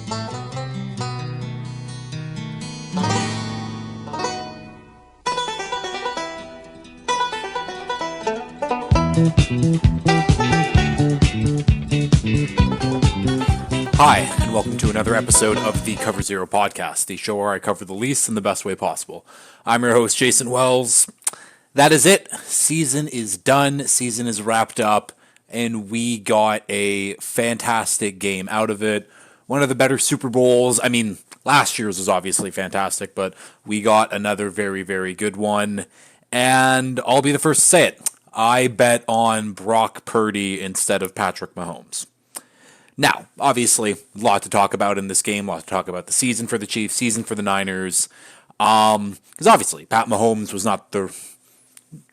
Hi, and welcome to another episode of the Cover Zero podcast, the show where I cover the Leafs in the best way possible. I'm your host, Jason Wells. That is it. Season is done. Season is wrapped up, and we got a fantastic game out of it. One of the better Super Bowls. I mean, last year's was obviously fantastic, but we got another very, very good one. And I'll be the first to say it. I bet on Brock Purdy instead of Patrick Mahomes. Now, obviously, a lot to talk about in this game, a lot to talk about the season for the Chiefs, season for the Niners. Because obviously, Pat Mahomes was not the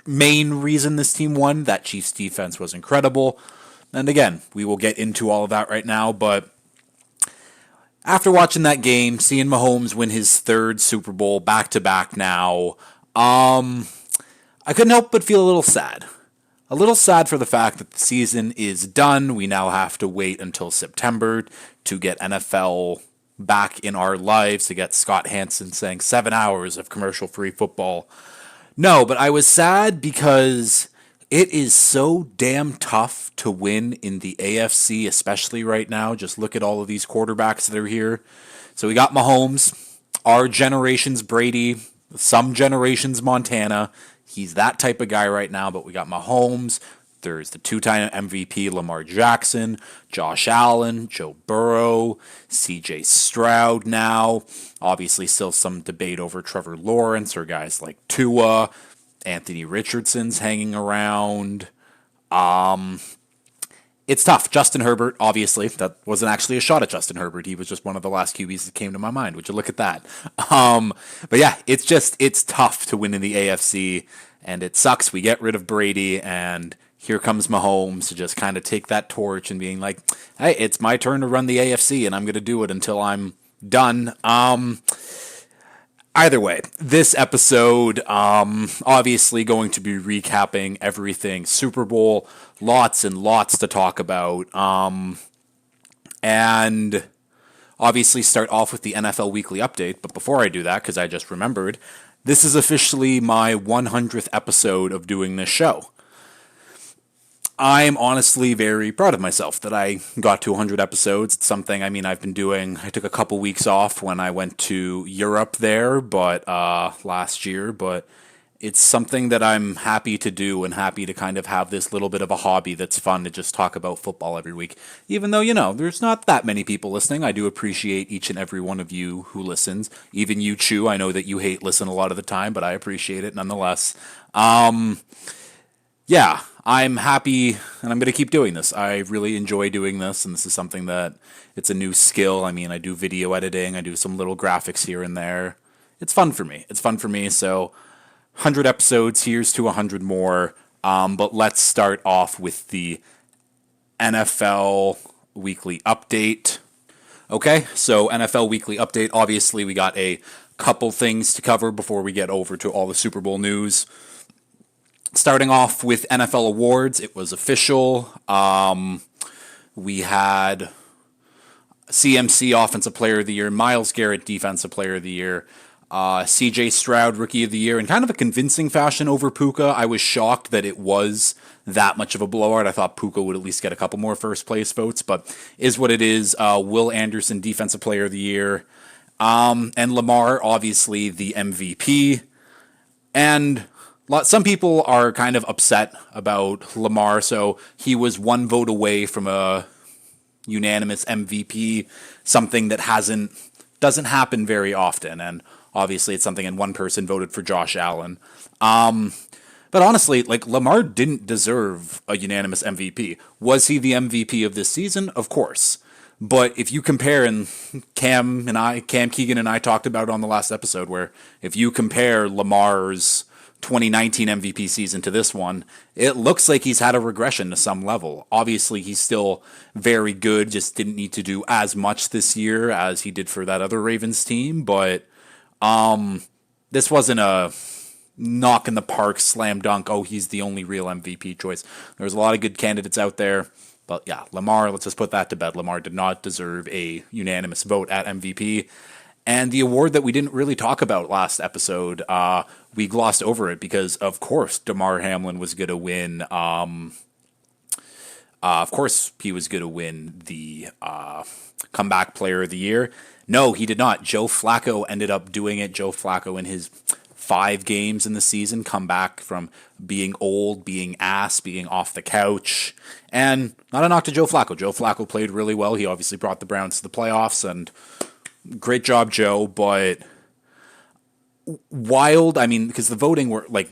main reason this team won. That Chiefs defense was incredible. And again, we will get into all of that right now, but after watching that game, seeing Mahomes win his third Super Bowl back-to-back now, I couldn't help but feel a little sad. A little sad for the fact that the season is done. We now have to wait until September to get NFL back in our lives, to get Scott Hansen saying 7 hours of commercial-free football. No, but I was sad because it is so damn tough to win in the AFC, especially right now. Just look at all of these quarterbacks that are here. So we got Mahomes, our generation's Brady, some generation's Montana. He's that type of guy right now, but we got Mahomes. There's the two-time MVP Lamar Jackson, Josh Allen, Joe Burrow, CJ Stroud now. Obviously still some debate over Trevor Lawrence or guys like Tua. Anthony Richardson's hanging around. It's tough. Justin Herbert, obviously, that wasn't actually a shot at Justin Herbert. He was just one of the last QBs that came to my mind. Would you look at that? But yeah, it's tough to win in the AFC, and it sucks. We get rid of Brady, and here comes Mahomes to just kind of take that torch and being like, hey, it's my turn to run the AFC, and I'm going to do it until I'm done. Either way, this episode, obviously going to be recapping everything Super Bowl, lots and lots to talk about, and obviously start off with the NFL Weekly Update. But before I do that, because I just remembered, this is officially my 100th episode of doing this show. I'm honestly very proud of myself that I got to 100 episodes. It's something, I've been doing. I took a couple weeks off when I went to Europe there, but last year, but it's something that I'm happy to do and happy to kind of have this little bit of a hobby that's fun to just talk about football every week. Even though, there's not that many people listening, I do appreciate each and every one of you who listens. Even you, Chew, I know that you hate listen a lot of the time, but I appreciate it nonetheless. Yeah, I'm happy, and I'm going to keep doing this. I really enjoy doing this, and this is something that, it's a new skill. I do video editing, I do some little graphics here and there. It's fun for me. So 100 episodes, here's to 100 more. But let's start off with the NFL Weekly Update. Okay, so NFL Weekly Update. Obviously, we got a couple things to cover before we get over to all the Super Bowl news. Starting off with NFL awards, it was official. We had CMC Offensive Player of the Year, Myles Garrett Defensive Player of the Year, CJ Stroud Rookie of the Year, in kind of a convincing fashion over Puka. I was shocked that it was that much of a blowout. I thought Puka would at least get a couple more first place votes, but is what it is. Will Anderson Defensive Player of the Year, and Lamar, obviously the MVP. And some people are kind of upset about Lamar, so he was one vote away from a unanimous MVP, something that doesn't happen very often, and obviously it's something, and one person voted for Josh Allen. But honestly, Lamar didn't deserve a unanimous MVP. Was he the MVP of this season? Of course. But if you compare, and Cam Keegan and I talked about it on the last episode, where if you compare Lamar's 2019 MVP season to this one, it looks like he's had a regression to some level. Obviously, he's still very good, just didn't need to do as much this year as he did for that other Ravens team, but this wasn't a knock in the park, slam dunk, oh, he's the only real MVP choice. There's a lot of good candidates out there. But yeah, Lamar, let's just put that to bed. Lamar did not deserve a unanimous vote at MVP. And the award that we didn't really talk about last episode, we glossed over it because, of course, Damar Hamlin was going to win. Of course, he was going to win the comeback player of the year. No, he did not. Joe Flacco ended up doing it. Joe Flacco, in his 5 games in the season, come back from being old, being ass, being off the couch. And not a knock to Joe Flacco. Joe Flacco played really well. He obviously brought the Browns to the playoffs, and great job, Joe. But wild, I mean, because the voting were like,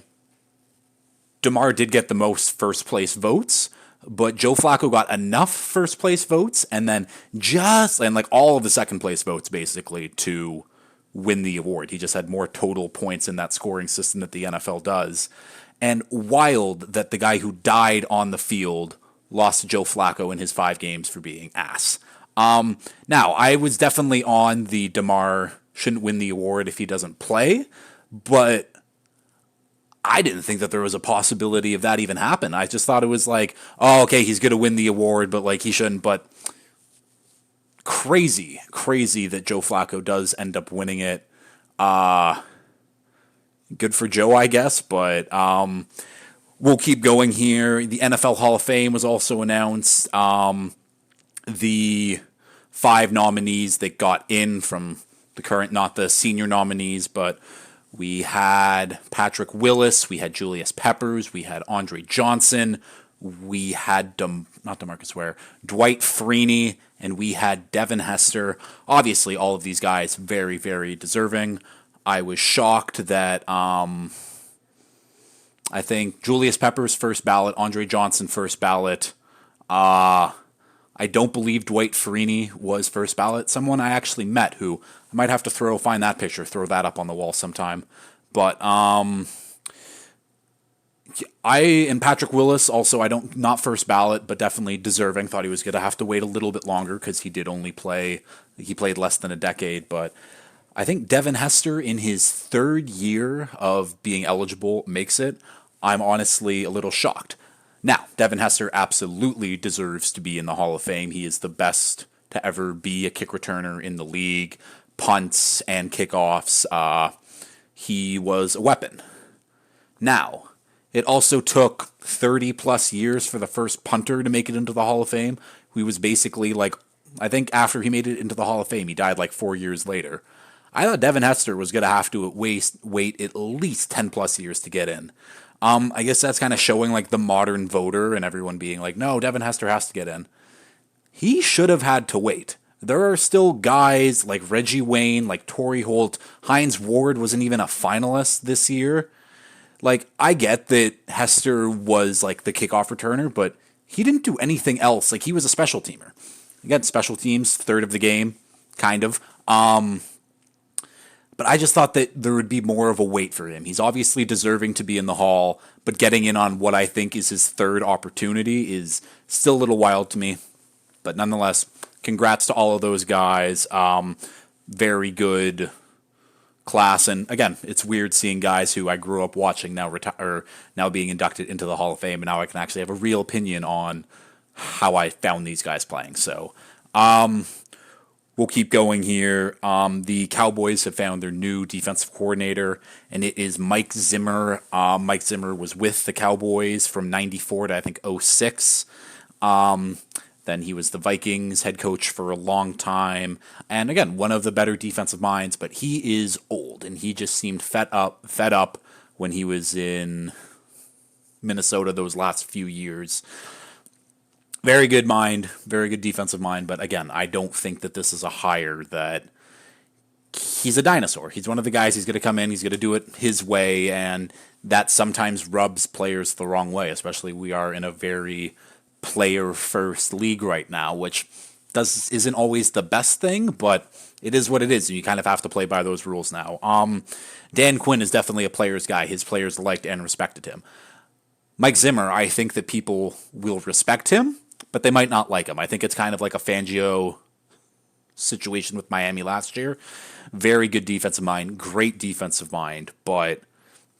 DeMar did get the most first place votes, but Joe Flacco got enough first place votes and then and like all of the second place votes basically to win the award. He just had more total points in that scoring system that the NFL does. And wild that the guy who died on the field lost to Joe Flacco in his 5 games for being ass. Now, I was definitely on the DeMar shouldn't win the award if he doesn't play, but I didn't think that there was a possibility of that even happen. I just thought it was like, oh, okay, he's going to win the award, but like he shouldn't. But crazy that Joe Flacco does end up winning it. Good for Joe, I guess, but we'll keep going here. The NFL Hall of Fame was also announced. The 5 nominees that got in from the current, not the senior nominees, but we had Patrick Willis, we had Julius Peppers, we had Andre Johnson, we had not DeMarcus Ware, Dwight Freeney, and we had Devin Hester. Obviously, all of these guys very, very deserving. I was shocked that I think Julius Peppers first ballot, Andre Johnson first ballot. I don't believe Dwight Freeney was first ballot. Someone I actually met who I might have to find that picture, throw that up on the wall sometime. But and Patrick Willis also, not first ballot, but definitely deserving. Thought he was going to have to wait a little bit longer because he played less than a decade. But I think Devin Hester in his 3rd year of being eligible makes it. I'm honestly a little shocked. Now, Devin Hester absolutely deserves to be in the Hall of Fame. He is the best to ever be a kick returner in the league. Punts and kickoffs. He was a weapon. Now, it also took 30 plus years for the first punter to make it into the Hall of Fame. He was basically like, I think after he made it into the Hall of Fame, he died like 4 years later. I thought Devin Hester was going to have to wait at least 10 plus years to get in. I guess that's kind of showing like the modern voter and everyone being like, no, Devin Hester has to get in. He should have had to wait. There are still guys like Reggie Wayne, like Torrey Holt. Hines Ward wasn't even a finalist this year. Like, I get that Hester was like the kickoff returner, but he didn't do anything else. Like, he was a special teamer. Again, special teams, 1/3 of the game, kind of. But I just thought that there would be more of a wait for him. He's obviously deserving to be in the Hall, but getting in on what I think is his 3rd opportunity is still a little wild to me. But nonetheless, congrats to all of those guys. Very good class. And again, it's weird seeing guys who I grew up watching now being inducted into the Hall of Fame, and now I can actually have a real opinion on how I found these guys playing. So, we'll keep going here. The Cowboys have found their new defensive coordinator, and it is Mike Zimmer. Mike Zimmer was with the Cowboys from 94 to, I think, 06. Then he was the Vikings head coach for a long time. And again, one of the better defensive minds, but he is old, and he just seemed fed up when he was in Minnesota those last few years. Very good mind, very good defensive mind, but again, I don't think that this is a hire that he's a dinosaur. He's one of the guys, he's going to come in, he's going to do it his way, and that sometimes rubs players the wrong way, especially we are in a very player-first league right now, which isn't always the best thing, but it is what it is, and you kind of have to play by those rules now. Dan Quinn is definitely a player's guy. His players liked and respected him. Mike Zimmer, I think that people will respect him, but they might not like him. I think it's kind of like a Fangio situation with Miami last year. Very good defensive mind, great defensive mind, but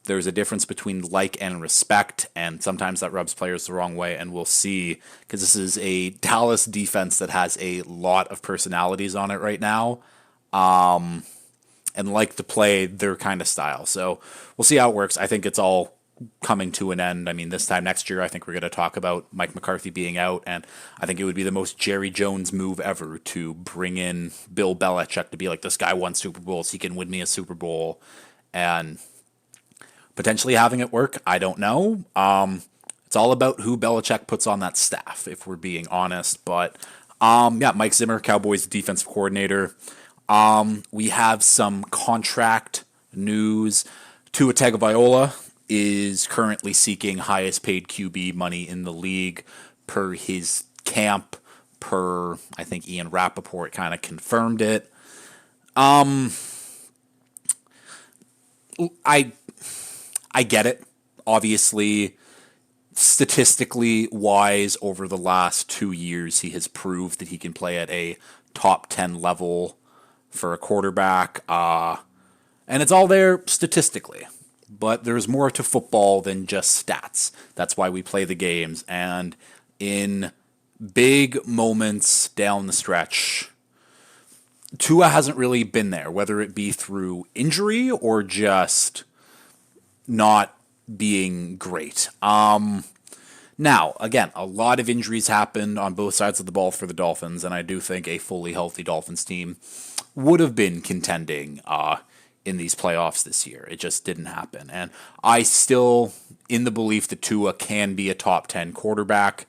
there's a difference between like and respect, and sometimes that rubs players the wrong way, and we'll see, because this is a Dallas defense that has a lot of personalities on it right now, and like to play their kind of style. So we'll see how it works. I think it's all coming to an end. I mean, this time next year, I think we're going to talk about Mike McCarthy being out, and I think it would be the most Jerry Jones move ever to bring in Bill Belichick to be like, this guy won Super Bowls, he can win me a Super Bowl, and potentially having it work. I don't know. It's all about who Belichick puts on that staff, if we're being honest. But yeah, Mike Zimmer, Cowboys defensive coordinator. We have some contract news. Tua Tagovailoa is currently seeking highest paid QB money in the league per his camp, per, I think, Ian Rappaport kind of confirmed it. I get it. Obviously, statistically wise, over the last 2 years, he has proved that he can play at a top 10 level for a quarterback. And it's all there statistically. But there's more to football than just stats. That's why we play the games. And in big moments down the stretch, Tua hasn't really been there, whether it be through injury or just not being great. Now, again, a lot of injuries happened on both sides of the ball for the Dolphins, and I do think a fully healthy Dolphins team would have been contending in these playoffs this year. It just didn't happen. And I still, in the belief that Tua can be a top 10 quarterback.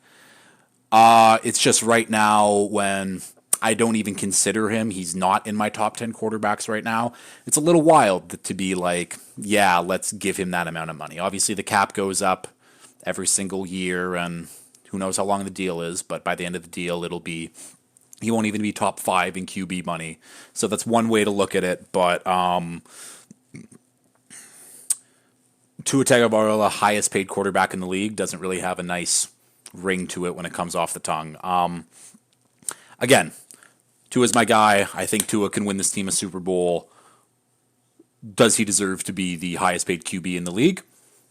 It's just right now when I don't even consider him. He's not in my top 10 quarterbacks right now. It's a little wild to be like, yeah, let's give him that amount of money. Obviously, the cap goes up every single year, and who knows how long the deal is, but by the end of the deal, he won't even be top 5 in QB money. So that's one way to look at it, but Tua Tagovailoa, highest paid quarterback in the league, doesn't really have a nice ring to it when it comes off the tongue. Again, Tua's my guy. I think Tua can win this team a Super Bowl. Does he deserve to be the highest paid QB in the league?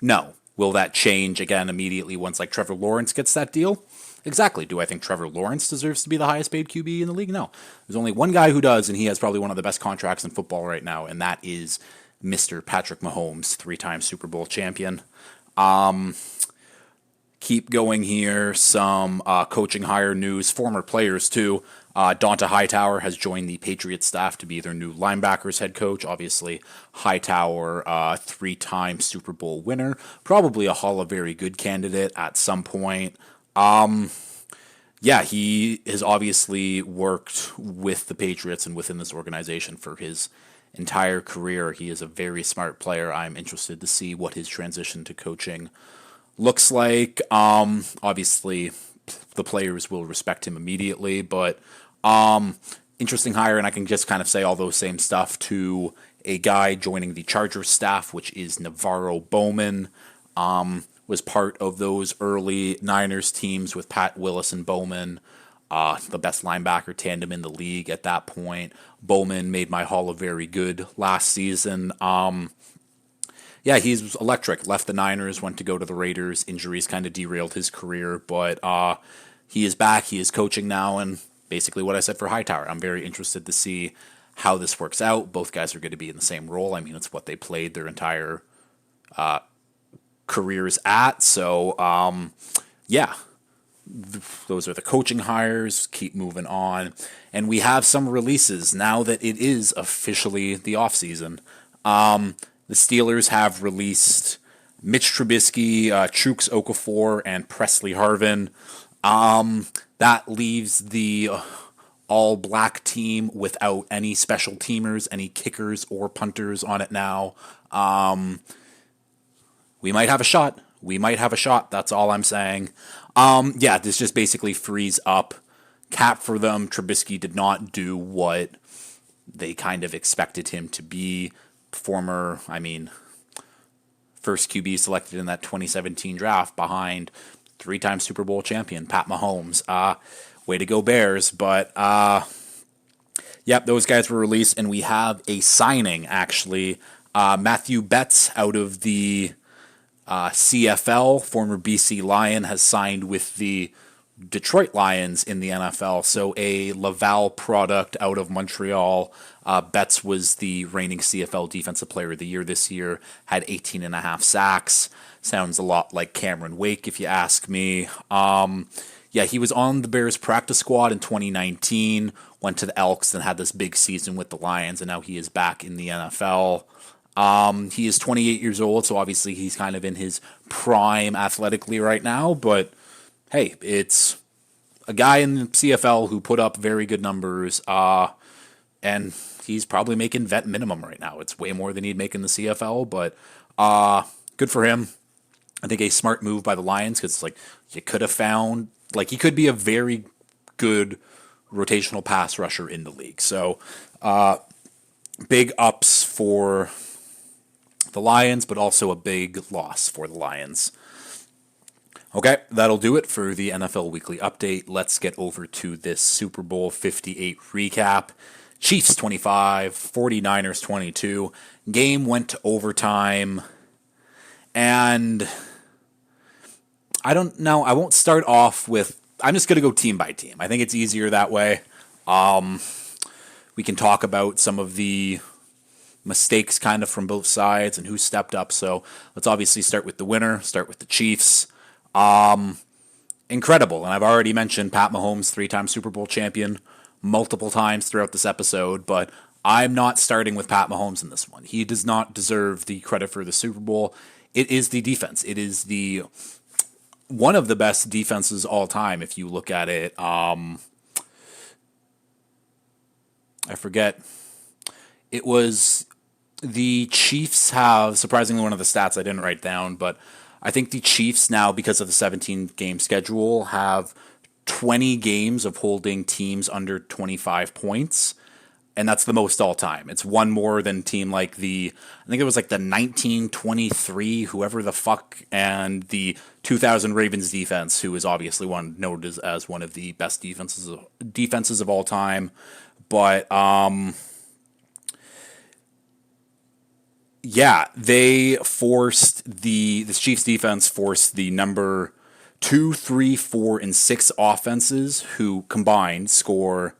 No. Will that change again immediately once like Trevor Lawrence gets that deal? Exactly. Do I think Trevor Lawrence deserves to be the highest paid QB in the league? No. There's only one guy who does, and he has probably one of the best contracts in football right now, and that is Mr. Patrick Mahomes, 3-time Super Bowl champion. Keep going here. Some coaching hire news. Former players, too. Donta Hightower has joined the Patriots staff to be their new linebackers head coach. Obviously, Hightower, 3-time Super Bowl winner. Probably a Hall of Very Good candidate at some point. Yeah, he has obviously worked with the Patriots and within this organization for his entire career. He is a very smart player. I'm interested to see what his transition to coaching looks like. Obviously, the players will respect him immediately, but interesting hire, and I can just kind of say all those same stuff to a guy joining the Chargers staff, which is Navarro Bowman. Was part of those early Niners teams with Pat Willis and Bowman, the best linebacker tandem in the league at that point. Bowman made my Hall of Very Good last season. Yeah, he's electric. Left the Niners, went to go to the Raiders. Injuries kind of derailed his career, but he is back. He is coaching now, and basically what I said for Hightower. I'm very interested to see how this works out. Both guys are going to be in the same role. I mean, it's what they played their entire careers at. So, yeah, those are the coaching hires. Keep moving on. And we have some releases now that it is officially the offseason. The Steelers have released Mitch Trubisky, Chuks Okafor, and Presley Harvin. That leaves the all-black team without any special teamers, any kickers or punters on it now. We might have a shot. We might have a shot. That's all I'm saying. Yeah, this just basically frees up cap for them. Trubisky did not do what they kind of expected him to be. First QB selected in that 2017 draft behind 3-time Super Bowl champion Pat Mahomes. Way to go Bears. But, yep, those guys were released, and we have a signing, actually. Matthew Betts out of the CFL, former BC Lion, has signed with the Detroit Lions in the NFL. So a Laval product out of Montreal. Betts was the reigning CFL Defensive Player of the Year this year, had 18 and a half sacks. Sounds a lot like Cameron Wake, if you ask me. Yeah, he was on the Bears practice squad in 2019, went to the Elks, and had this big season with the Lions, and now he is back in the NFL. He is 28 years old, so obviously he's kind of in his prime athletically right now, but hey, it's a guy in the CFL who put up very good numbers, and he's probably making vet minimum right now. It's way more than he'd make in the CFL, but good for him. I think a smart move by the Lions, because like you could have found, like he could be a very good rotational pass rusher in the league. So big ups for the Lions, but also a big loss for the Lions. Okay, that'll do it for the NFL Weekly Update. Let's get over to this Super Bowl 58 recap. Chiefs 25, 49ers 22. Game went to overtime. And I don't know, I won't start off with, I'm just going to go team by team. I think it's easier that way. We can talk about some of the mistakes kind of from both sides and who stepped up. So let's obviously start with the winner, start with the Chiefs. Incredible. And I've already mentioned Pat Mahomes, 3-time Super Bowl champion, multiple times throughout this episode, but I'm not starting with Pat Mahomes in this one. He does not deserve the credit for the Super Bowl. It is the defense. It is the one of the best defenses all time if you look at it. I forget. It was the Chiefs have, surprisingly, one of the stats I didn't write down, but I think the Chiefs now, because of the 17-game schedule, have 20 games of holding teams under 25 points, and that's the most all time. It's one more than team like I think it was like the 1923, whoever the fuck, and the 2000 Ravens defense, who is obviously noted as one of the best defenses of all time. But yeah, the Chiefs defense forced the number 2, 3, 4, and 6 offenses, who combined score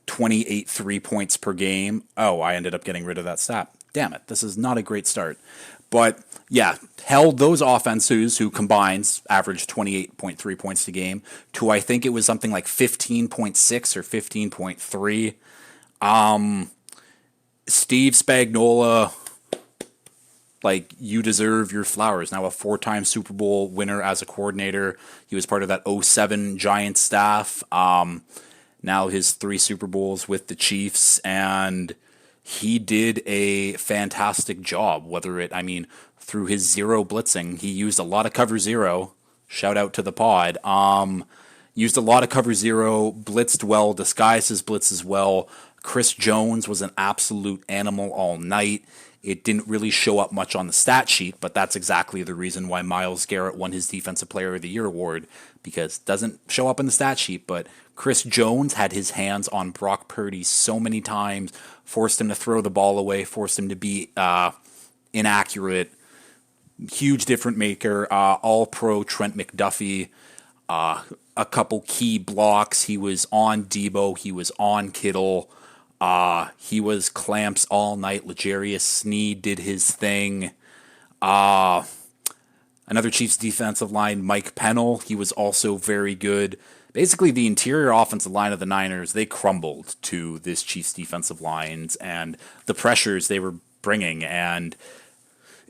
28 3-points per game. Oh, I ended up getting rid of that stat. Damn it, this is not a great start. But yeah, held those offenses, who combined averaged 28.3 points a game, to I think it was something like 15.6 or 15.3. Steve Spagnuolo, like, you deserve your flowers. Now a 4-time Super Bowl winner as a coordinator. He was part of that 2007 Giants staff. Now his 3 Super Bowls with the Chiefs, and he did a fantastic job. Through his zero blitzing, he used a lot of cover zero. Shout out to the pod. Used a lot of cover zero, blitzed well, disguised his blitzes well. Chris Jones was an absolute animal all night. It didn't really show up much on the stat sheet, but that's exactly the reason why Myles Garrett won his Defensive Player of the Year award, because it doesn't show up in the stat sheet, but Chris Jones had his hands on Brock Purdy so many times, forced him to throw the ball away, forced him to be inaccurate. Huge difference maker. All-pro Trent McDuffie. A couple key blocks. He was on Debo. He was on Kittle. He was clamps all night. L'Jarius Sneed did his thing. Another Chiefs defensive line, Mike Pennell, he was also very good. Basically, the interior offensive line of the Niners, they crumbled to this Chiefs defensive lines and the pressures they were bringing, and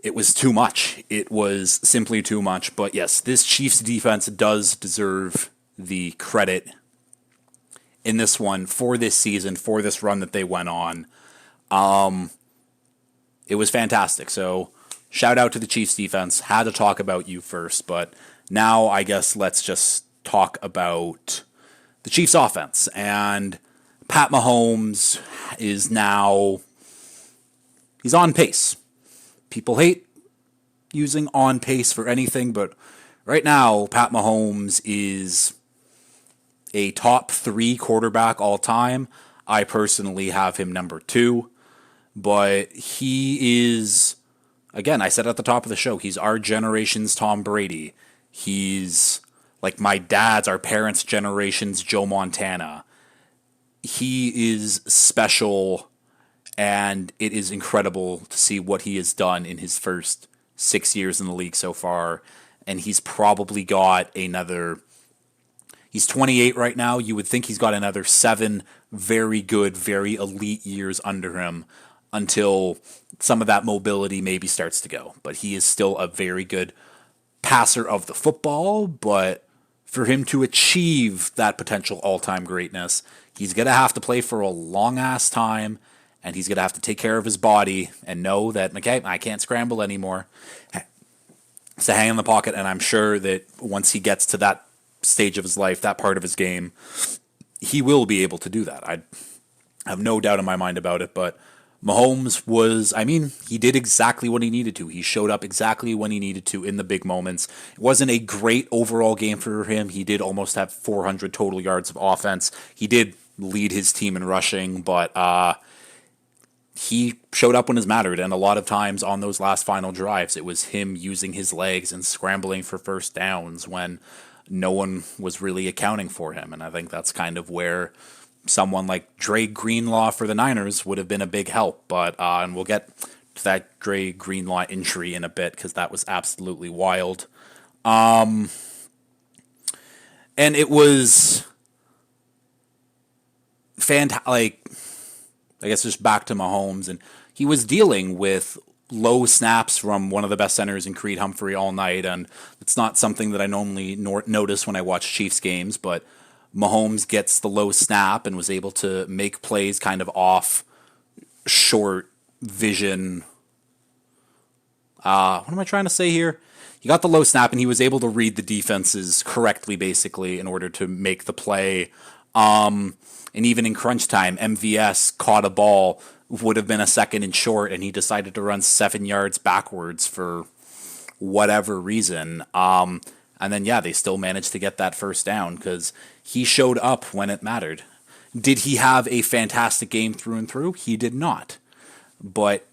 it was too much. It was simply too much. But yes, this Chiefs defense does deserve the credit in this one for this season, for this run that they went on. It was fantastic. So shout out to the Chiefs defense. Had to talk about you first, but now I guess let's just talk about the Chiefs offense. And Pat Mahomes is now, he's on pace. People hate using on pace for anything, but right now Pat Mahomes is a top 3 quarterback all time. I personally have him number 2. but he is, again, I said at the top of the show, he's our generation's Tom Brady. He's like my dad's, our parents' generation's Joe Montana. He is special, and it is incredible to see what he has done in his first 6 years in the league so far. And he's probably got another. He's 28 right now. You would think he's got another 7 very good, very elite years under him until some of that mobility maybe starts to go. But he is still a very good passer of the football. But for him to achieve that potential all-time greatness, he's going to have to play for a long-ass time, and he's going to have to take care of his body and know that, okay, I can't scramble anymore. So hang in the pocket, and I'm sure that once he gets to that stage of his life, that part of his game, he will be able to do that. I have no doubt in my mind about it, but Mahomes was, I mean, he did exactly what he needed to. He showed up exactly when he needed to in the big moments. It wasn't a great overall game for him. He did almost have 400 total yards of offense. He did lead his team in rushing, but he showed up when it mattered, and a lot of times on those last final drives, it was him using his legs and scrambling for first downs when no one was really accounting for him. And I think that's kind of where someone like Dre Greenlaw for the Niners would have been a big help. But and we'll get to that Dre Greenlaw injury in a bit because that was absolutely wild. And it was fantastic. Like, I guess just back to Mahomes, and he was dealing with low snaps from one of the best centers in Creed Humphrey all night, and it's not something that I normally notice when I watch Chiefs games, but Mahomes gets the low snap and was able to make plays kind of off short vision. What am I trying to say here? He got the low snap and he was able to read the defenses correctly, basically, in order to make the play. And even in crunch time, MVS caught a ball, would have been a second and short, and he decided to run 7 yards backwards for whatever reason. And then, yeah, they still managed to get that first down because he showed up when it mattered. Did he have a fantastic game through and through? He did not. But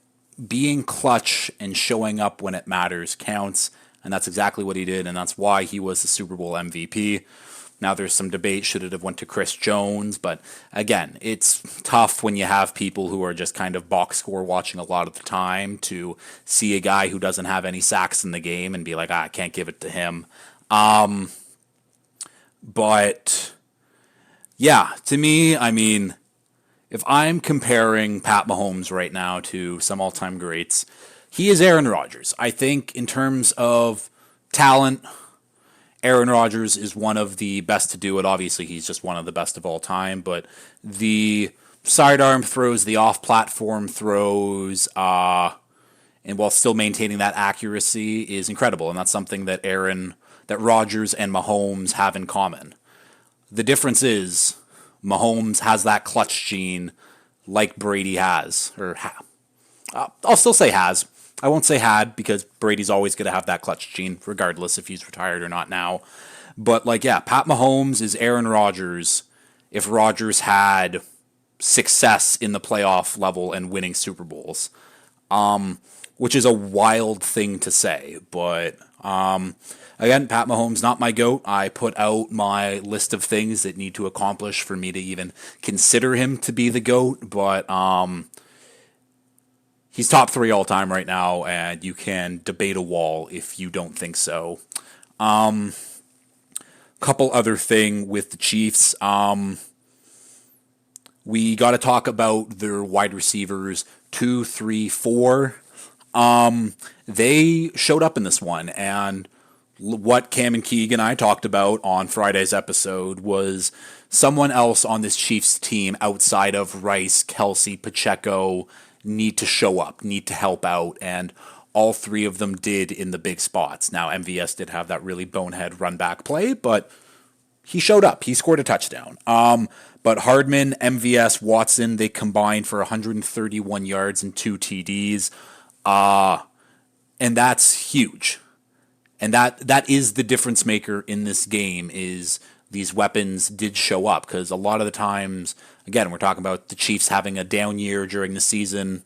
being clutch and showing up when it matters counts, and that's exactly what he did, and that's why he was the Super Bowl MVP. Now there's some debate, should it have went to Chris Jones? But again, it's tough when you have people who are just kind of box score watching a lot of the time to see a guy who doesn't have any sacks in the game and be like, I can't give it to him. But yeah, to me, I mean, if I'm comparing Pat Mahomes right now to some all-time greats, he is Aaron Rodgers. I think in terms of talent, Aaron Rodgers is one of the best to do it. Obviously, he's just one of the best of all time, but the sidearm throws, the off-platform throws, and while still maintaining that accuracy is incredible, and that's something that Rodgers and Mahomes have in common. The difference is Mahomes has that clutch gene like Brady has, I'll still say has. I won't say had because Brady's always going to have that clutch gene, regardless if he's retired or not now. But, like, yeah, Pat Mahomes is Aaron Rodgers if Rodgers had success in the playoff level and winning Super Bowls, which is a wild thing to say. But, again, Pat Mahomes, not my GOAT. I put out my list of things that need to accomplish for me to even consider him to be the GOAT, but he's top 3 all time right now, and you can debate a wall if you don't think so. Couple other thing with the Chiefs. We got to talk about their wide receivers 2, 3, 4. They showed up in this one, and what Cam and Keegan and I talked about on Friday's episode was someone else on this Chiefs team outside of Rice, Kelsey, Pacheco need to show up, need to help out, and all 3 of them did in the big spots. Now, MVS did have that really bonehead run-back play, but he showed up. He scored a touchdown. But Hardman, MVS, Watson, they combined for 131 yards and 2 TDs, and that's huge. And that is the difference maker in this game is these weapons did show up because a lot of the times Again, we're talking about the Chiefs having a down year during the season.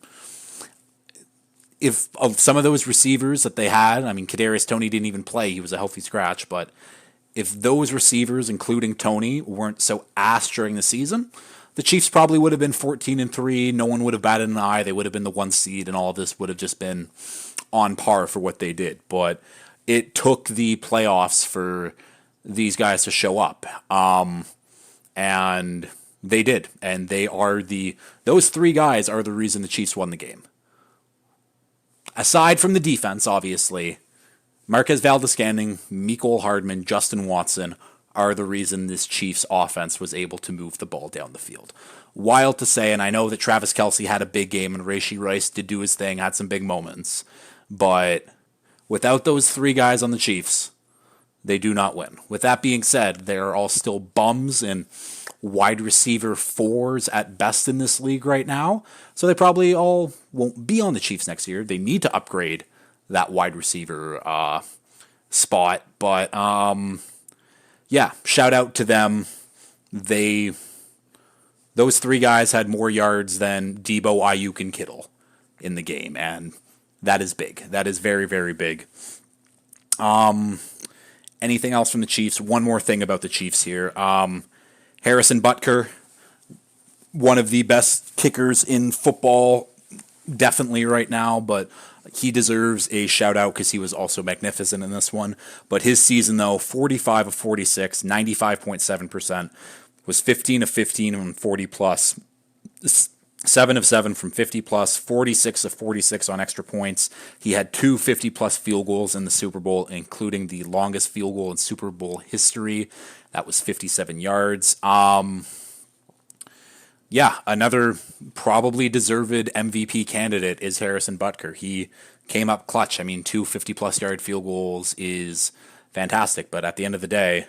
If of some of those receivers that they had, I mean, Kadarius Toney didn't even play; he was a healthy scratch. But if those receivers, including Toney, weren't so ass during the season, the Chiefs probably would have been 14-3. No one would have batted an eye. They would have been the 1 seed, and all of this would have just been on par for what they did. But it took the playoffs for these guys to show up, and they did. And those 3 guys are the reason the Chiefs won the game. Aside from the defense, obviously, Marquez Valdes-Scantling, Mecole Hardman, Justin Watson are the reason this Chiefs offense was able to move the ball down the field. Wild to say, and I know that Travis Kelce had a big game and Rashee Rice did do his thing, had some big moments, but without those 3 guys on the Chiefs, they do not win. With that being said, they are all still bums and wide receiver 4s at best in this league right now, so they probably all won't be on the Chiefs next year. They need to upgrade that wide receiver spot, but yeah, shout out to them. Those 3 guys had more yards than Debo, Ayuk, and Kittle in the game, and that is big. That is very, very big. Anything else from the Chiefs? One more thing about the Chiefs here. Harrison Butker, one of the best kickers in football, definitely right now, but he deserves a shout out because he was also magnificent in this one. But his season, though, 45 of 46, 95.7%, was 15 of 15 from 40 plus, 7 of 7 from 50 plus, 46 of 46 on extra points. He had 2 50 plus field goals in the Super Bowl, including the longest field goal in Super Bowl history. That was 57 yards. Yeah, another probably deserved MVP candidate is Harrison Butker. He came up clutch. I mean, 2 50-plus yard field goals is fantastic, but at the end of the day,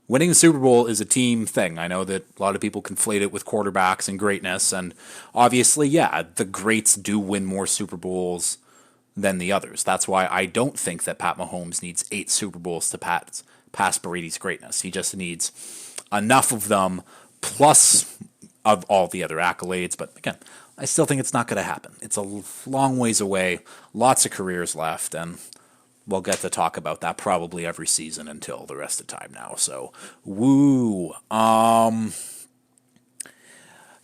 winning the Super Bowl is a team thing. I know that a lot of people conflate it with quarterbacks and greatness, and obviously, yeah, the greats do win more Super Bowls than the others. That's why I don't think that Pat Mahomes needs 8 Super Bowls to pass Brady's greatness. He just needs enough of them, plus of all the other accolades. But again, I still think it's not going to happen. It's a long ways away, lots of careers left, and we'll get to talk about that probably every season until the rest of the time now. So, woo.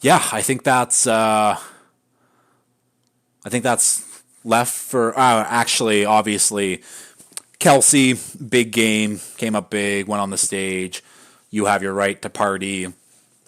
Yeah, I think that's left for. Actually, obviously, Kelce, big game, came up big, went on the stage. You have your right to party.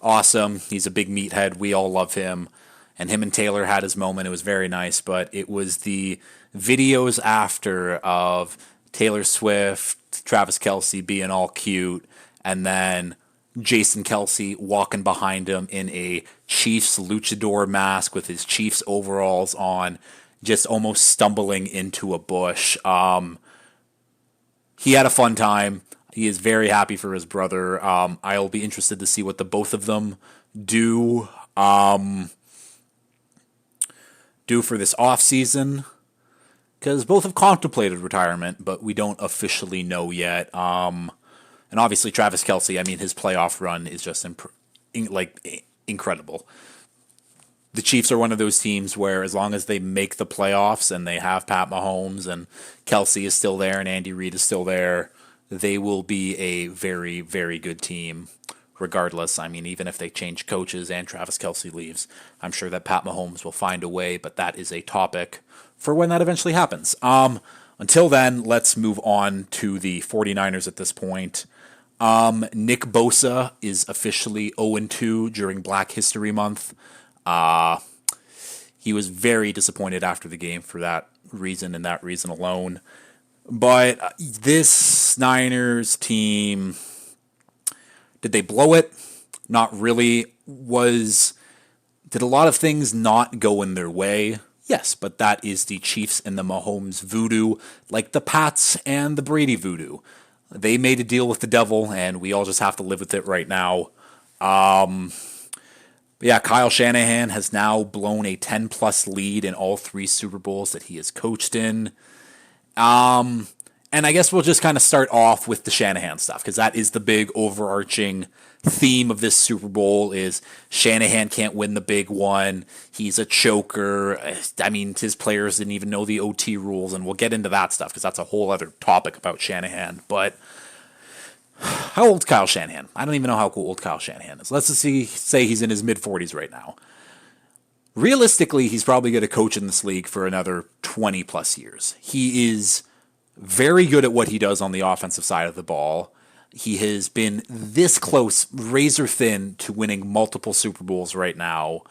Awesome. He's a big meathead. We all love him. And him and Taylor had his moment. It was very nice, but it was the videos after of Taylor Swift, Travis Kelce being all cute, and then Jason Kelce walking behind him in a Chiefs luchador mask with his Chiefs overalls on, just almost stumbling into a bush. He had a fun time. He is very happy for his brother. I'll be interested to see what the both of them do for this offseason, because both have contemplated retirement, but we don't officially know yet. And obviously Travis Kelce, I mean, his playoff run is just incredible. The Chiefs are one of those teams where as long as they make the playoffs and they have Pat Mahomes and Kelce is still there and Andy Reid is still there, they will be a very, very good team regardless. I mean, even if they change coaches and Travis Kelce leaves, I'm sure that Pat Mahomes will find a way, but that is a topic for when that eventually happens. Until then, let's move on to the 49ers at this point. Nick Bosa is officially 0-2 during Black History Month. He was very disappointed after the game for that reason and that reason alone. But this Niners team, did they blow it? Not really. Did a lot of things not go in their way? Yes, but that is the Chiefs and the Mahomes voodoo, like the Pats and the Brady voodoo. They made a deal with the devil, and we all just have to live with it right now. Yeah, Kyle Shanahan has now blown a 10-plus lead in all 3 Super Bowls that he has coached in. And I guess we'll just kind of start off with the Shanahan stuff because that is the big overarching theme of this Super Bowl is Shanahan can't win the big one. He's a choker. I mean, his players didn't even know the OT rules, and we'll get into that stuff because that's a whole other topic about Shanahan. But how old's Kyle Shanahan? I don't even know how old Kyle Shanahan is. Let's just say he's in his mid-40s right now. Realistically, he's probably going to coach in this league for another 20 plus years. He is very good at what he does on the offensive side of the ball. He has been this close, razor thin, to winning multiple Super Bowls right now.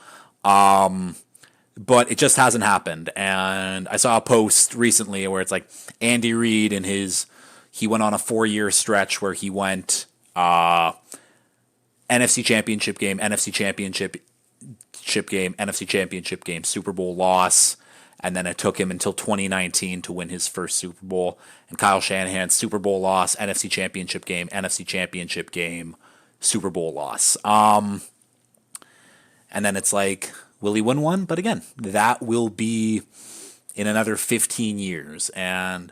But it just hasn't happened. And I saw a post recently where it's like Andy Reid and he went on a 4-year stretch where he went NFC Championship game, NFC Championship game, NFC Championship game, Super Bowl loss. And then it took him until 2019 to win his first Super Bowl. And Kyle Shanahan, Super Bowl loss, NFC Championship game, NFC Championship game, Super Bowl loss. And then it's like, will he win one? But again, that will be in another 15 years. And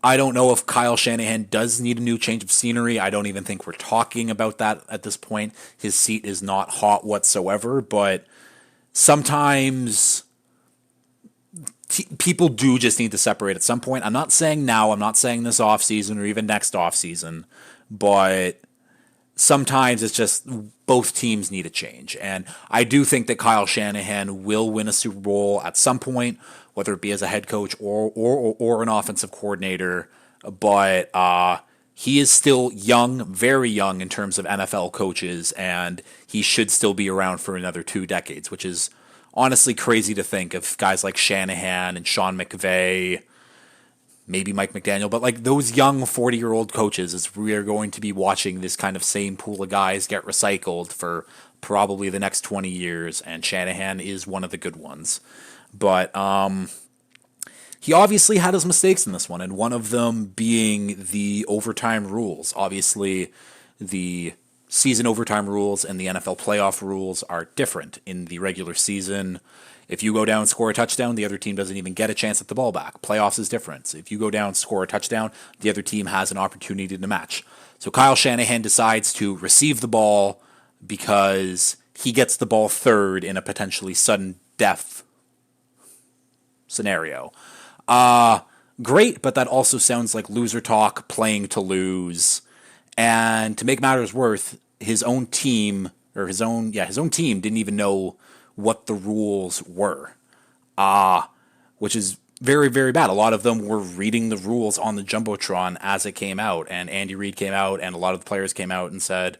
I don't know if Kyle Shanahan does need a new change of scenery. I don't even think we're talking about that at this point. His seat is not hot whatsoever. But sometimes people do just need to separate at some point. I'm not saying now, I'm not saying this offseason or even next offseason, but sometimes it's just both teams need a change. And I do think that Kyle Shanahan will win a Super Bowl at some point, whether it be as a head coach or an offensive coordinator. But he is still young, very young in terms of NFL coaches, and he should still be around for another 2 decades, which is honestly crazy to think of guys like Shanahan and Sean McVay, maybe Mike McDaniel, but like those young 40-year-old coaches, as we are going to be watching this kind of same pool of guys get recycled for probably the next 20 years, and Shanahan is one of the good ones. But he obviously had his mistakes in this one, and one of them being the overtime rules. Obviously, the season overtime rules and the NFL playoff rules are different. In the regular season, if you go down and score a touchdown, the other team doesn't even get a chance at the ball back. Playoffs is different. If you go down and score a touchdown, the other team has an opportunity to match. So Kyle Shanahan decides to receive the ball because he gets the ball third in a potentially sudden death scenario. Great, but that also sounds like loser talk, playing to lose. And to make matters worse, his own team didn't even know what the rules were, which is very, very bad. A lot of them were reading the rules on the Jumbotron as it came out, and Andy Reid came out, and a lot of the players came out and said,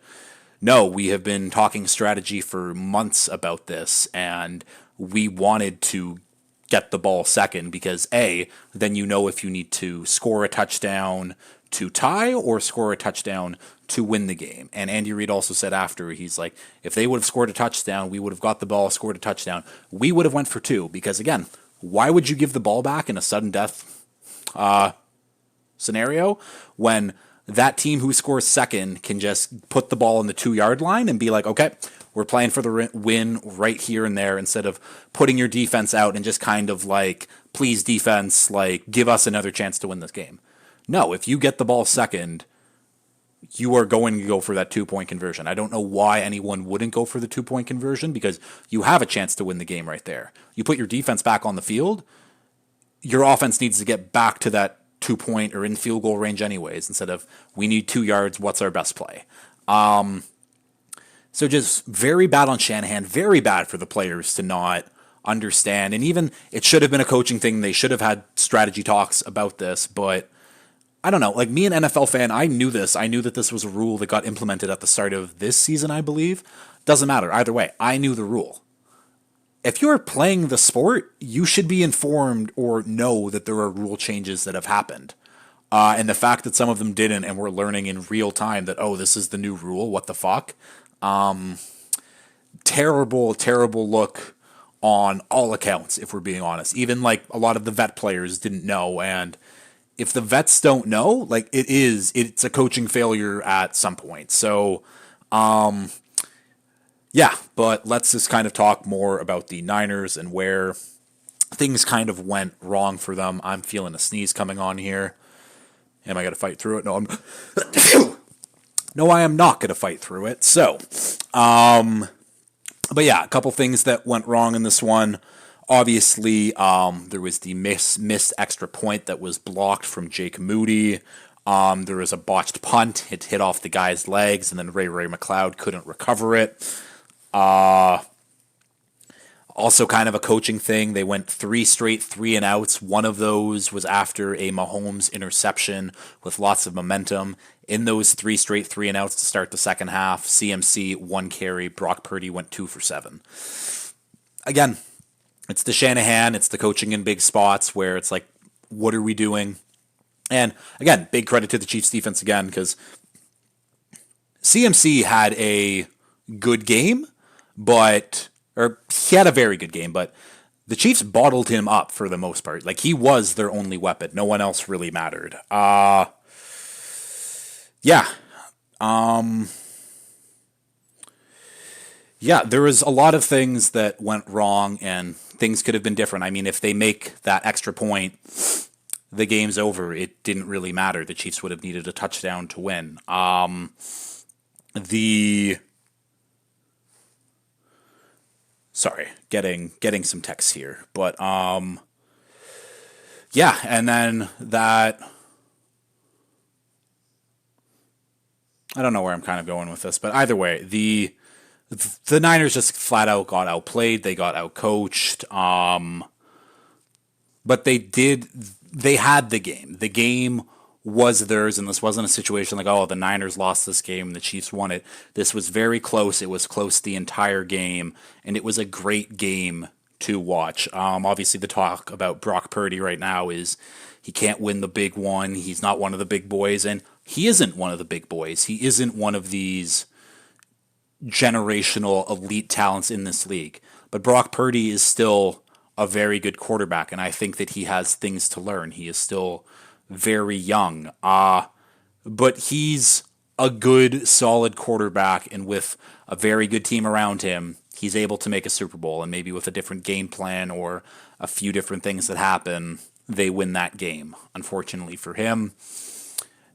no, we have been talking strategy for months about this, and we wanted to get the ball second because, A, then you know if you need to score a touchdown to tie or score a touchdown to win the game. And Andy Reid also said after, he's like, if they would have scored a touchdown, we would have got the ball, scored a touchdown, we would have went for 2. Because again, why would you give the ball back in a sudden death scenario when that team who scores second can just put the ball on the 2-yard line and be like, okay, we're playing for the win right here and there, instead of putting your defense out and just kind of like, please defense, like give us another chance to win this game. No, if you get the ball second, you are going to go for that 2-point conversion. I don't know why anyone wouldn't go for the 2-point conversion, because you have a chance to win the game right there. You put your defense back on the field, your offense needs to get back to that 2-point or in field goal range anyways, instead of we need 2 yards, what's our best play? So just very bad on Shanahan, very bad for the players to not understand. And even it should have been a coaching thing. They should have had strategy talks about this, but I don't know, like me, an NFL fan, I knew this. I knew that this was a rule that got implemented at the start of this season, I believe. Doesn't matter. Either way, I knew the rule. If you're playing the sport, you should be informed or know that there are rule changes that have happened. And the fact that some of them didn't and we're learning in real time that, oh, this is the new rule, what the fuck? Terrible, terrible look on all accounts, if we're being honest. Even like a lot of the vet players didn't know, and if the vets don't know, like it's a coaching failure at some point. So, yeah, but let's just kind of talk more about the Niners and where things kind of went wrong for them. I'm feeling a sneeze coming on here. Am I going to fight through it? No, I'm. No, I am not going to fight through it. So, but yeah, a couple things that went wrong in this one. Obviously, there was the missed extra point that was blocked from Jake Moody. There was a botched punt. It hit off the guy's legs, and then Ray McLeod couldn't recover it. Also, kind of a coaching thing. They went 3 straight 3-and-outs. One of those was after a Mahomes interception with lots of momentum. In those 3 straight 3-and-outs to start the second half, CMC 1 carry. Brock Purdy went 2 for 7. Again, it's the Shanahan. It's the coaching in big spots where it's like, what are we doing? And again, big credit to the Chiefs defense again, because CMC had a good game, or he had a very good game, but the Chiefs bottled him up for the most part. Like, he was their only weapon. No one else really mattered. Yeah. Yeah, there was a lot of things that went wrong, and things could have been different. I mean, if they make that extra point, the game's over. It didn't really matter. The Chiefs would have needed a touchdown to win. Sorry, getting some texts here, but yeah, and then that. I don't know where I'm kind of going with this, but either way, the Niners just flat out got outplayed. They got outcoached. But they had the game. The game was theirs, and this wasn't a situation like, oh, the Niners lost this game and the Chiefs won it. This was very close. It was close the entire game, and it was a great game to watch. Obviously, the talk about Brock Purdy right now is he can't win the big one. He's not one of the big boys, and he isn't one of the big boys. He isn't one of these generational elite talents in this league. But Brock Purdy is still a very good quarterback, and I think that he has things to learn. He is still very young. But he's a good, solid quarterback, and with a very good team around him, he's able to make a Super Bowl, and maybe with a different game plan or a few different things that happen, they win that game. Unfortunately for him,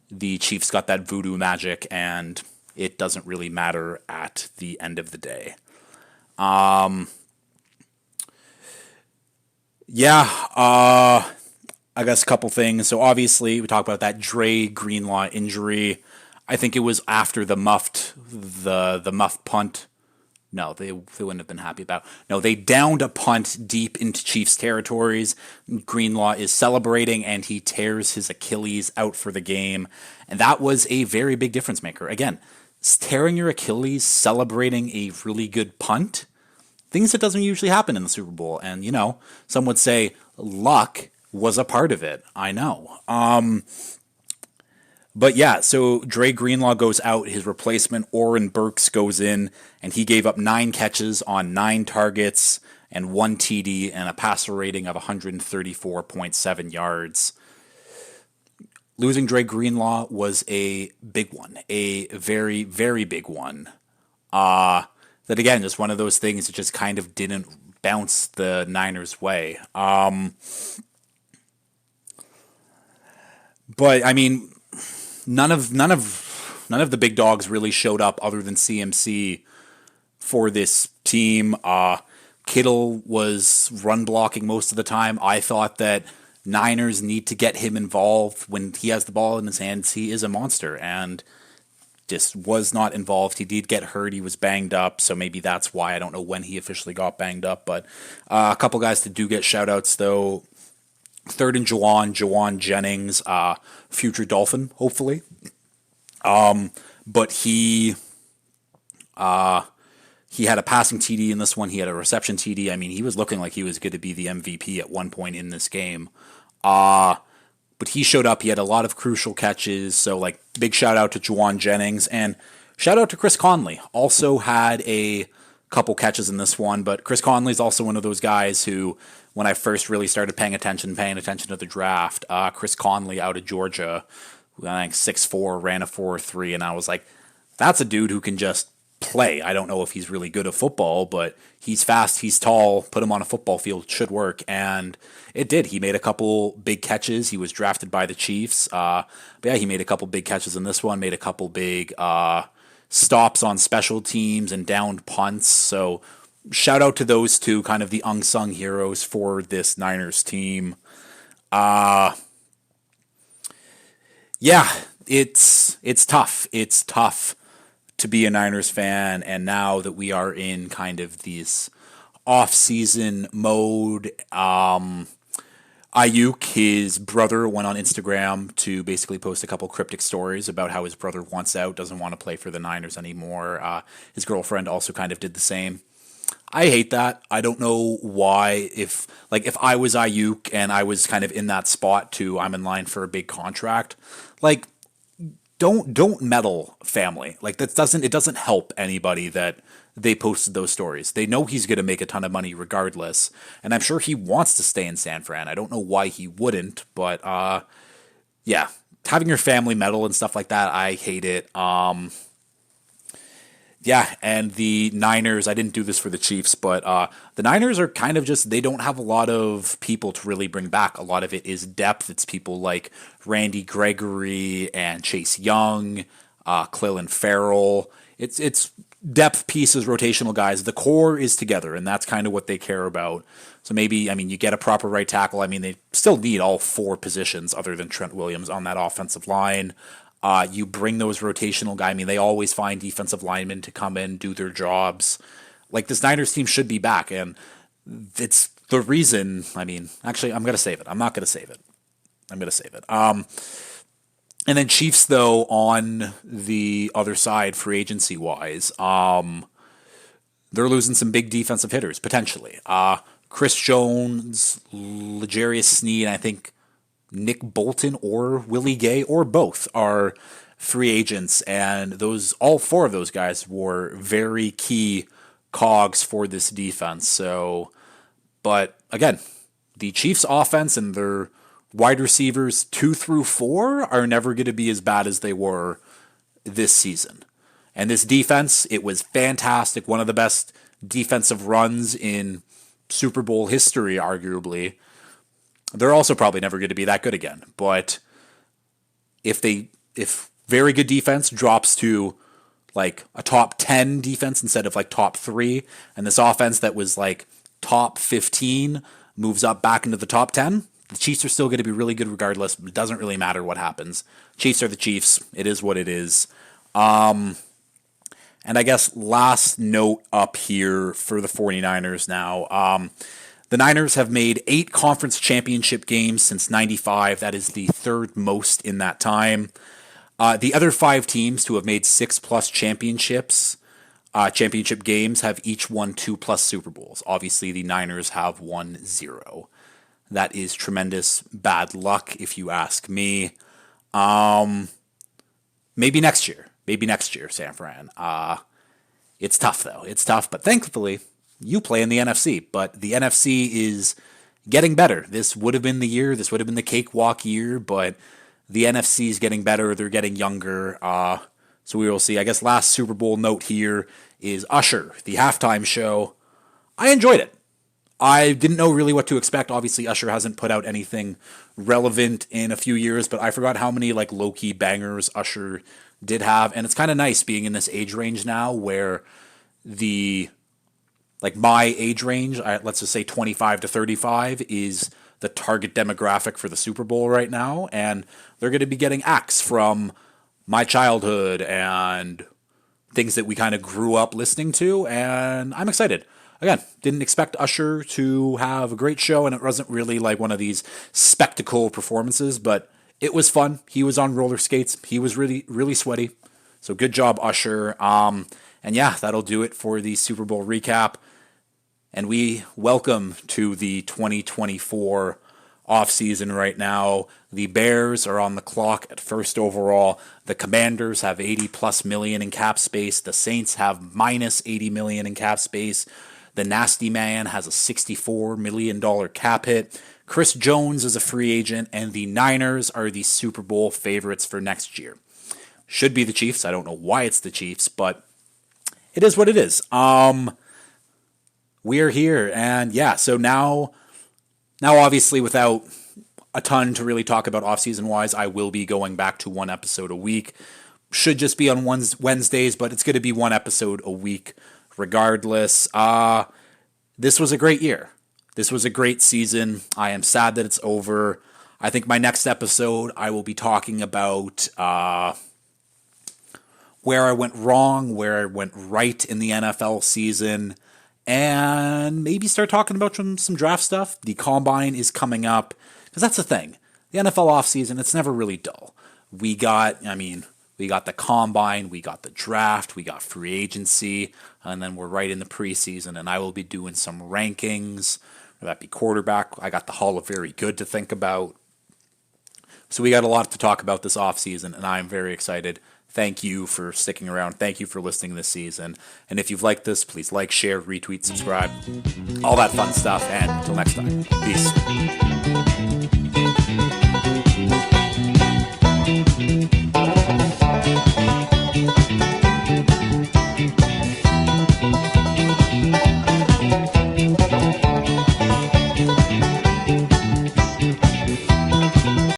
the Chiefs got that voodoo magic, and it doesn't really matter at the end of the day. I guess a couple things. So obviously, we talked about that Dre Greenlaw injury. I think it was after the muffed punt. No, they wouldn't have been happy about. No, they downed a punt deep into Chiefs territories. Greenlaw is celebrating, and he tears his Achilles out for the game. And that was a very big difference maker. Again, tearing your Achilles, celebrating a really good punt, things that doesn't usually happen in the Super Bowl. And, some would say luck was a part of it. I know. But yeah, so Dre Greenlaw goes out. His replacement, Oren Burks, goes in, and he gave up 9 catches on 9 targets and 1 TD and a passer rating of 134.7 yards. Losing Dre Greenlaw was a big one, a very, very big one. That again, just one of those things that just kind of didn't bounce the Niners' way. But I mean, none of the big dogs really showed up other than CMC for this team. Kittle was run blocking most of the time. I thought that Niners need to get him involved when he has the ball in his hands. He is a monster, and just was not involved. He did get hurt. He was banged up, so maybe that's why. I don't know when he officially got banged up, but a couple guys that do get shout-outs, though. Third and Jawan Jennings, future Dolphin, hopefully. But he had a passing TD in this one. He had a reception TD. I mean, he was looking like he was going to be the MVP at one point in this game. But he showed up. He had a lot of crucial catches. So, big shout out to Jawan Jennings, and shout out to Chris Conley. Also had a couple catches in this one, but Chris Conley is also one of those guys who, when I first really started paying attention to the draft, Chris Conley out of Georgia, I think 6'4", ran a 4.3, and I was like, that's a dude who can just play. I don't know if he's really good at football, but he's fast, he's tall. Put him on a football field, should work, and it did. He made a couple big catches. He was drafted by the Chiefs. But yeah, he made a couple big catches in this one. Made a couple big stops on special teams and downed punts. So shout out to those two, kind of the unsung heroes for this Niners team. Yeah, it's tough. It's tough to be a Niners fan, and now that we are in kind of this off-season mode, Ayuk, his brother, went on Instagram to basically post a couple cryptic stories about how his brother wants out, doesn't want to play for the Niners anymore. His girlfriend also kind of did the same. I hate that. I don't know why. If I was Ayuk and I was kind of in that spot too, I'm in line for a big contract. Like, don't meddle family. Like, it doesn't help anybody that they posted those stories. They know he's going to make a ton of money regardless, and I'm sure he wants to stay in San Fran. I don't know why he wouldn't, but yeah, having your family meddle and stuff like that, I hate it. Yeah, and the Niners, I didn't do this for the Chiefs, but the Niners are kind of just, they don't have a lot of people to really bring back. A lot of it is depth. It's people like Randy Gregory and Chase Young, Clelin Ferrell. It's depth pieces, rotational guys. The core is together, and that's kind of what they care about. So maybe, I mean, you get a proper right tackle. I mean, they still need all four positions other than Trent Williams on that offensive line. You bring those rotational guys. I mean, they always find defensive linemen to come in, do their jobs. Like, this Niners team should be back, and it's the reason. I mean, actually, I'm going to save it. I'm not going to save it. I'm going to save it. And then Chiefs, though, on the other side, free agency wise, they're losing some big defensive hitters potentially. Chris Jones, L'Jarius Sneed, I think Nick Bolton or Willie Gay or both are free agents, and all four of those guys were very key cogs for this defense. So, but again, the Chiefs' offense and their wide receivers 2 through 4 are never going to be as bad as they were this season. And this defense, it was fantastic. One of the best defensive runs in Super Bowl history, arguably. They're also probably never going to be that good again. But if very good defense drops to like a top 10 defense instead of like top 3, and this offense that was like top 15 moves up back into the top 10, the Chiefs are still going to be really good regardless. It doesn't really matter what happens. Chiefs are the Chiefs. It is what it is. And I guess last note up here for the 49ers now. The Niners have made 8 conference championship games since '95. That is the third most in that time. The other 5 teams who have made 6+ championship games have each won 2+ Super Bowls. Obviously, the Niners have won 0. That is tremendous bad luck, if you ask me. Maybe next year. San Fran. It's tough, though. It's tough, but thankfully, you play in the NFC. But the NFC is getting better. This would have been the year. This would have been the cakewalk year, but the NFC is getting better. They're getting younger. So we will see. I guess last Super Bowl note here is Usher, the halftime show. I enjoyed it. I didn't know really what to expect. Obviously, Usher hasn't put out anything relevant in a few years, but I forgot how many like low-key bangers Usher did have. And it's kind of nice being in this age range now where my age range, let's just say 25 to 35, is the target demographic for the Super Bowl right now. And they're going to be getting acts from my childhood and things that we kind of grew up listening to. And I'm excited. Again, didn't expect Usher to have a great show, and it wasn't really like one of these spectacle performances, but it was fun. He was on roller skates. He was really, really sweaty. So good job, Usher. And yeah, that'll do it for the Super Bowl recap. And we welcome to the 2024 offseason right now. The Bears are on the clock at first overall. The Commanders have 80+ million in cap space. The Saints have minus 80 million in cap space. The Nasty Man has a $64 million cap hit. Chris Jones is a free agent, and the Niners are the Super Bowl favorites for next year. Should be the Chiefs. I don't know why it's the Chiefs, but it is what it is. We're here, and yeah, so now obviously without a ton to really talk about off-season wise, I will be going back to one episode a week. Should just be on Wednesdays, but it's going to be one episode a week regardless. This was a great year. This was a great season. I am sad that it's over. I think my next episode, I will be talking about where I went wrong, where I went right in the NFL season, and maybe start talking about some draft stuff. The Combine is coming up, because that's the thing. The NFL offseason, it's never really dull. We got the Combine, we got the draft, we got free agency, and then we're right in the preseason, and I will be doing some rankings, whether that be quarterback. I got the Hall of Very Good to think about. So we got a lot to talk about this offseason, and I'm very excited. Thank you for sticking around. Thank you for listening this season. And if you've liked this, please like, share, retweet, subscribe, all that fun stuff. And until next time, peace.